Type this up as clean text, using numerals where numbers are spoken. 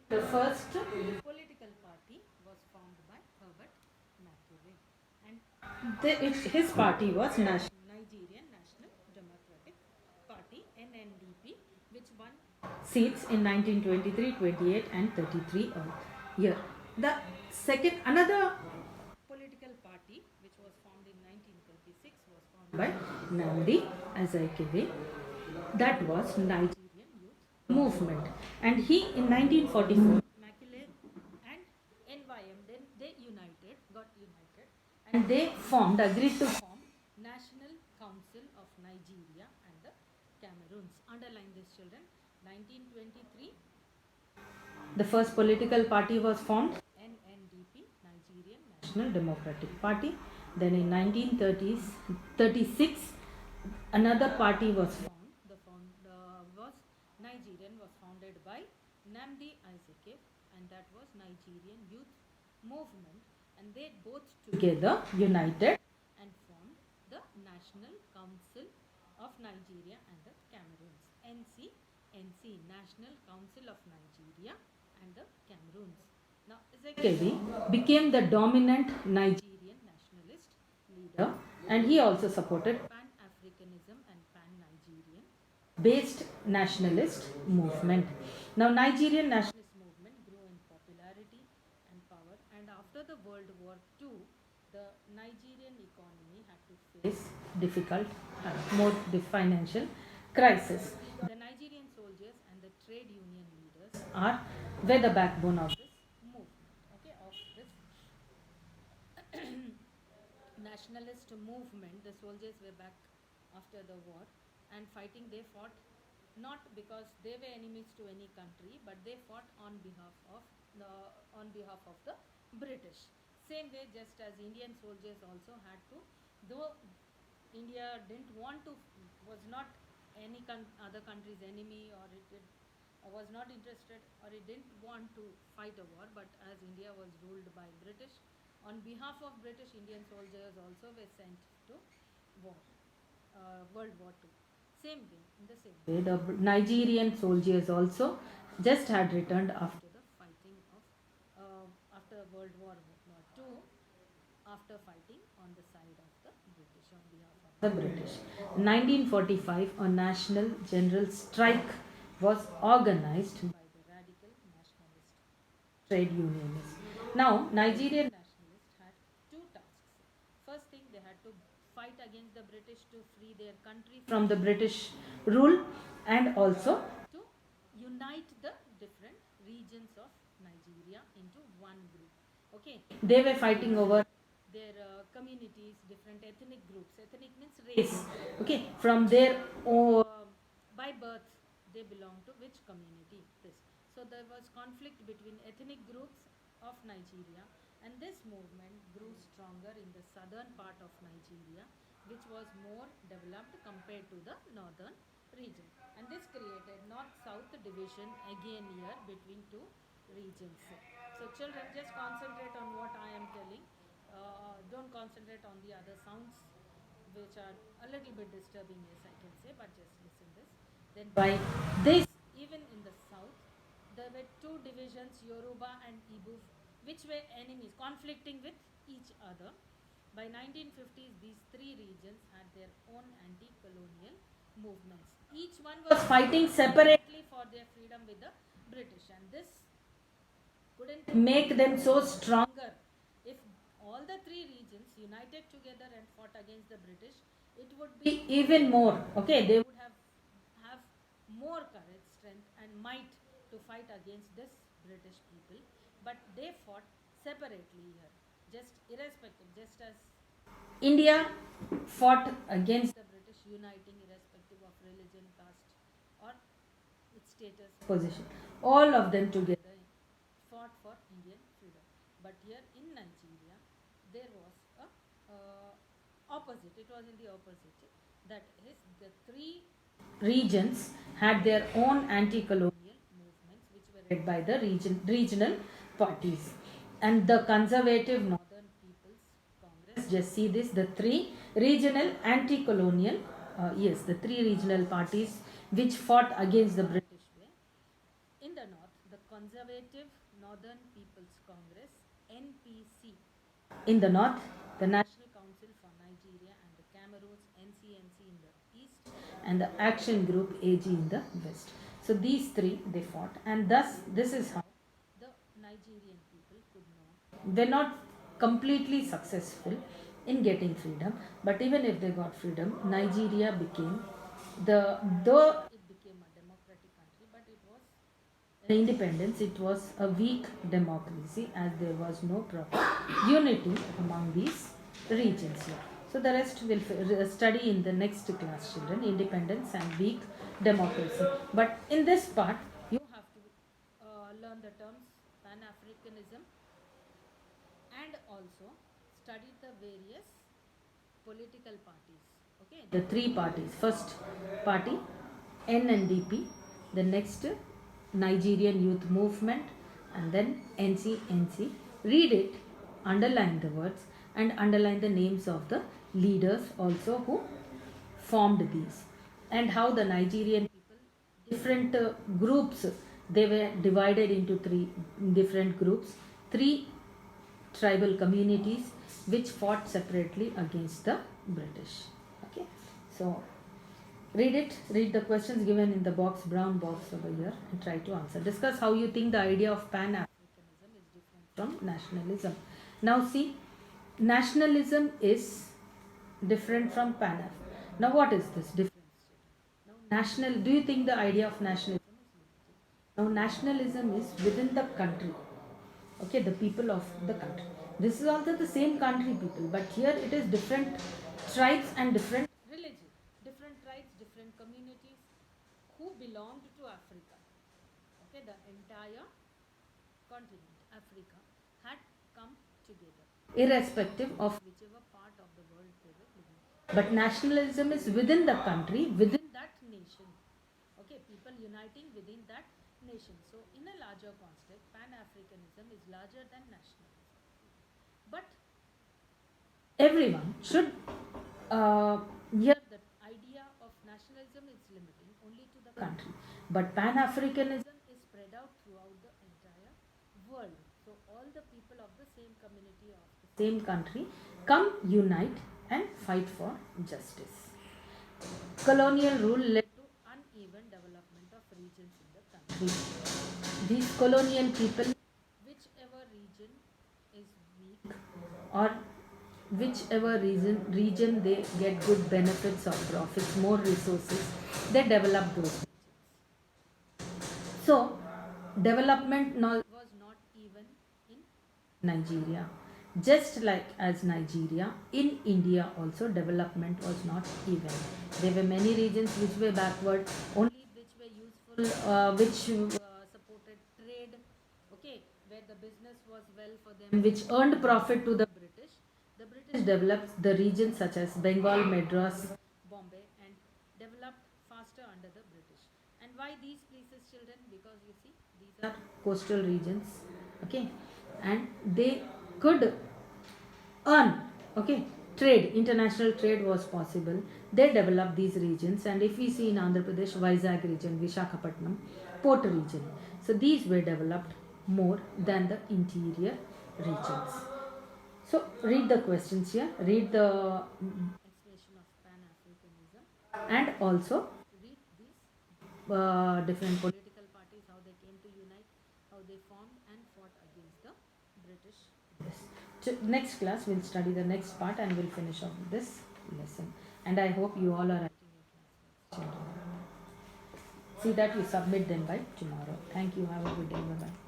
The first political party was formed by Herbert Macaulay, and his party was Nigerian National Democratic Party (NNDP), which won seats in 1923, 28, and 33 year. The second, another political party which was formed in 1936 was formed by Nandi Azikiwe. That was Nigerian Youth Movement, and he in 1944 Macaulay and NYM then they got united, and they agreed to form National Council of Nigeria and the Cameroons. Underline this, children. 1923 the first political party was formed, NNDP, Nigerian National Democratic Party. Then in 1936 another party was formed. Was founded by Nnamdi Azikiwe, and that was Nigerian Youth Movement, and they both together united and formed the National Council of Nigeria and the Cameroons, NC, National Council of Nigeria and the Cameroons. Now Azikiwe became the dominant Nigerian nationalist leader, and he also supported Pan-Africanism and Pan-Nigerian based nationalist movement. Now Nigerian nationalist movement grew in popularity and power, and after the World War II the Nigerian economy had to face difficult more financial crisis. The Nigerian soldiers and the trade union leaders were the backbone of this movement, okay, of this nationalist movement. The soldiers were back after the war and fighting. They fought not because they were enemies to any country, but they fought on behalf of the British. Same way, just as Indian soldiers also had to, though India didn't want to, was not any other country's enemy, or was not interested, or it didn't want to fight a war, but as India was ruled by British, on behalf of British, Indian soldiers also were sent to war, World War II. Same way, in the same way, the Nigerian soldiers also just had returned after the fighting of after World War II, after fighting on the side of the British, on behalf of the British. 1945, a national general strike was organized by the radical nationalist trade unionists. Now, Nigerian nationalists had two tasks. First thing, they had to fight against the British to free their country from the British rule, and also to unite the different regions of Nigeria into one group. Okay, they were fighting over their communities, different ethnic groups. Ethnic means race. Okay, from their by birth they belong to which community. This. So there was conflict between ethnic groups of Nigeria, and this movement grew stronger in the southern part of Nigeria, which was more developed compared to the northern region, and this created north-south division again here between two regions. So children, just concentrate on what I am telling. Don't concentrate on the other sounds which are a little bit disturbing, yes, I can say, but just listen this. Then by this, even in the south, there were two divisions, Yoruba and Igbo, which were enemies, conflicting with each other. By 1950s, these three regions had their own anti-colonial movements. Each one was fighting separately for their freedom with the British, and this couldn't make them so stronger. If all the three regions united together and fought against the British, it would be even more. Okay, they would have more courage, strength, and might to fight against this British people. But they fought separately here, just irrespective, just as India fought against the British, uniting irrespective of religion, caste, or its status, position. All of them together fought for Indian freedom. But here in Nigeria, there was a opposite. It was in the opposite. That is, the three regions had their own anti-colonial movements, which were led by the regional parties, and the conservative Northern People's Congress. Just see this: the three regional anti-colonial, the three regional parties which fought against the British way. In the north, the Conservative Northern People's Congress, NPC. In the north, the National Council for Nigeria and the Cameroons, NCNC in the east, and the Action Group AG in the west. So these three they fought, and thus this is how the Nigerian people could know. They're not completely successful in getting freedom, but even if they got freedom, Nigeria became though it became a democratic country, but it was independence, it was a weak democracy as there was no proper unity among these regions here. So the rest will study in the next class, children, independence and weak democracy. But in this part, you have to learn the terms Pan-Africanism and also study the various political parties. Okay, the three parties. First party, NNDP, the next Nigerian Youth Movement, and then NCNC. Read it, underline the words, and underline the names of the leaders also who formed these, and how the Nigerian people, different groups, they were divided into three different groups, three tribal communities which fought separately against the British. Okay, so read it, read the questions given in the box, brown box over here, and try to answer. Discuss how you think the idea of Pan-Africanism is different from nationalism. Now see, nationalism is different from Pan-Af. Now what is this difference? Now do you think the idea of nationalism is limited? Now nationalism is within the country. Okay, the people of the country. This is also the same country people, but here it is different tribes and different religions, different tribes, different communities who belonged to Africa. Okay, the entire continent, Africa, had come together, irrespective of whichever part of the world they were living. But nationalism is within the country, within that nation. Okay, people uniting within that nation. So, in a larger context, Pan-Africanism is larger than nationalism. But everyone should hear the idea of nationalism is limiting only to the country, but Pan-Africanism is spread out throughout the entire world. So all the people of the same community of the same country come unite and fight for justice. Colonial rule led to uneven development of regions in the country. These colonial people, whichever region is weak or whichever region they get good benefits or profits, more resources, they develop those regions. So development was not even in Nigeria. Just like as Nigeria, in India also development was not even. There were many regions which were backward, only which were useful, which supported trade, okay, where the business was well for them, which earned profit to the British. The British developed the regions such as Bengal, Madras, Bombay, and developed faster under the British. And why these places, children? Because you see, these are coastal regions, okay, and they could earn, okay, trade, international trade was possible. They developed these regions, and if we see in Andhra Pradesh, Vizag region, Vishakhapatnam, Port region, so these were developed more than the interior regions. So read the questions here, read the explanation of Pan-Africanism, and also read these different political parties, how they came to unite, how they formed and fought against the British. Yes. So next class we'll study the next part and we'll finish off this lesson. And I hope you all are writing your class notes, children. See that you submit them by tomorrow. Thank you. Have a good day. Bye bye.